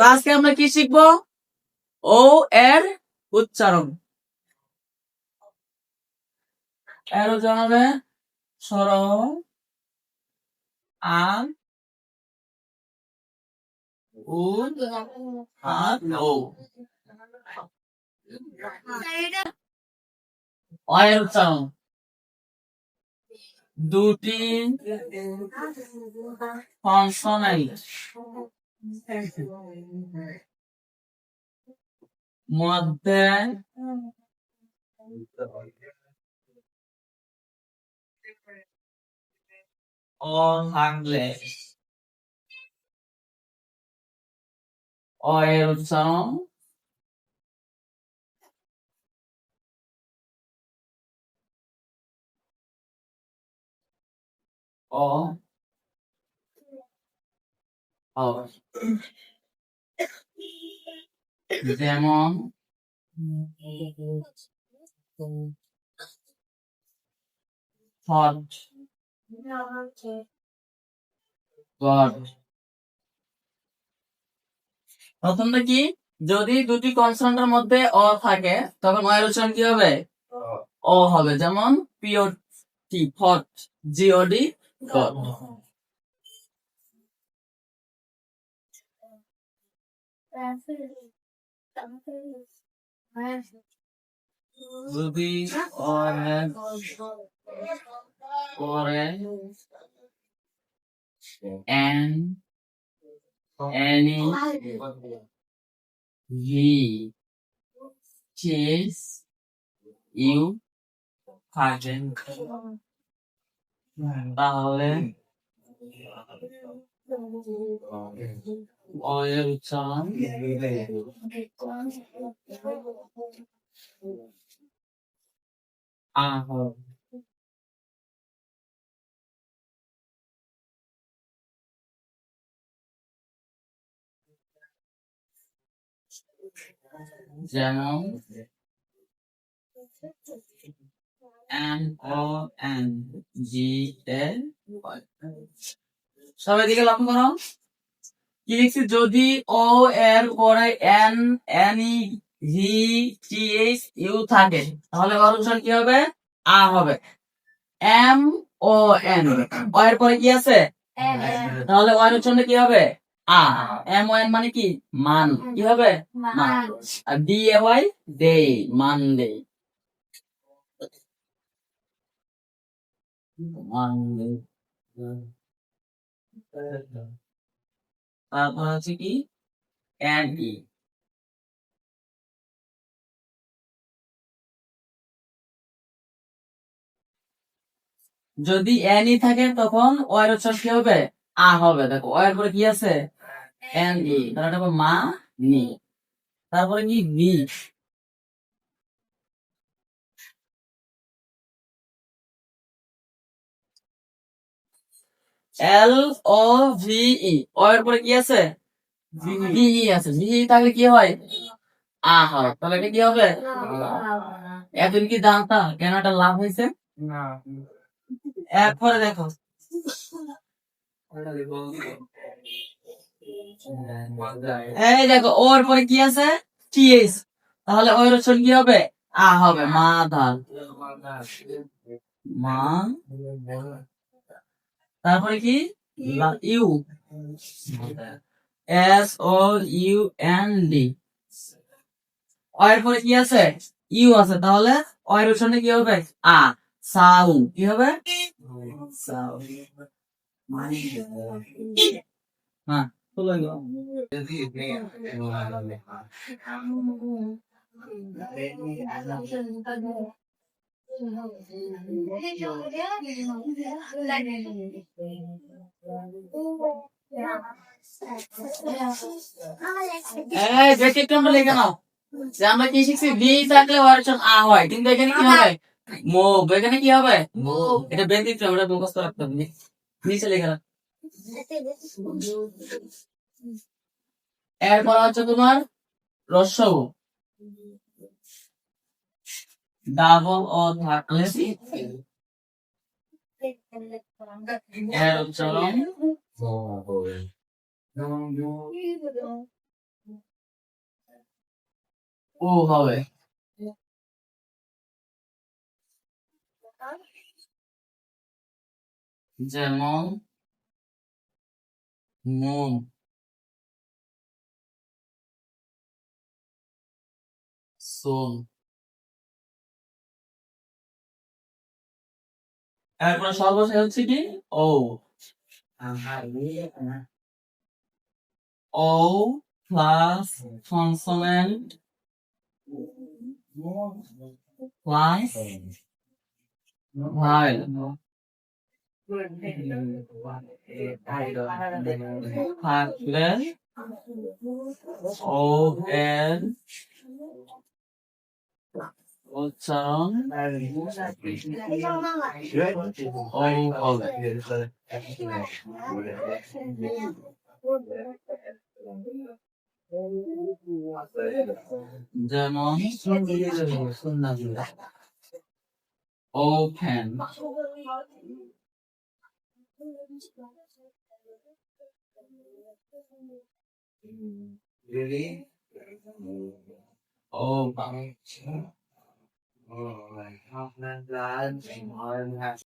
আজকে আমরা কি শিখবো? ও এর উচ্চারণ। এর জানাবে সর আন উ আর ও। এর উচ্চারণ দুটি কনসোনেন্ট মধ্যে ও থাকলে অ এর উচ্চারণ অ হবে। যেমন হট, গড। প্রথমটা কি? যদি দুটি কনসোনেন্টের মধ্যে অ থাকে তখন অ এর উচ্চারণ কি হবে? অ হবে। যেমন পিওটি ফট, জিওডি গড। যদি অ এর পরে এন এনি ভি চেস ইউ থাকে তাহলে অ এর উচ্চারণ আ হবে। যেমন এন ও এন জি এ। সবাই দিকে লক্ষ্য করো কি লিখছি? যদি ও এর পরে এন এনি ভি টি এইচ ইউ থাকে তাহলে ওর উচ্চারণ কি হবে? আ হবে। এম ও এন, ও এর পরে কি আছে? তাহলে ও এর উচ্চারণ কি হবে? আ। এম ও এন মানে কি? মান। কি হবে? মান। আর D A Y day, Monday. Monday. তারপর হচ্ছে কি? N E. যদি এন ই থাকে তখন ও এর উচ্চারণ কি হবে? আ হবে। দেখো ও এর পরে কি আছে? এন ই, তাহলে এটা হবে মা নি। তারপরে কি? ভি। এল ও ভি ই, ও এর পরে কি আছে? ভি ই আছে। ভি ই থাকলে কি হয়? আ হয়। তাহলে এটা কি হবে? এতদিন কি জানতা কেন এটা লাভ হয়েছে? এরপরে দেখো এই দেখো ওর পরে কি আছে? টিএস। তাহলে ওর উচ্চারণ কি হবে? আ হবে। মাদার। মা। তারপরে কি? U, S O U N D. এর পরে কি আছে? ইউ আছে। তাহলে এর উচ্চারণ কি হবে? আ। সাউ। কি হবে? সাউ। হ্যাঁ, চলে গেল। এই ব্যতিক্রমটা লিখে নাও যে আমরা কি শিখছি? ভি থাকলে ওর উচ্চারণ আ হয়, কিন্তু এখানে কি হবে? মুভ। এখানে কি হবে? এটা ব্যতিক্রম, এটা মুখস্থ রাখতে হবে। নিচে লিখে রাখ। এরপর হচ্ছে তোমার রস্যউ। ডাবল ও থাকলে এর উচ্চারণ ও হবে। যেমন মুন, সুন। এরপরে সর্বশেষ হচ্ছে কি ও। ও প্লাস কনসোনেন্ট প্লাস ভাইল থাকলে ও এর উচ্চারণ ও হবে। যেমন ওপেন, ও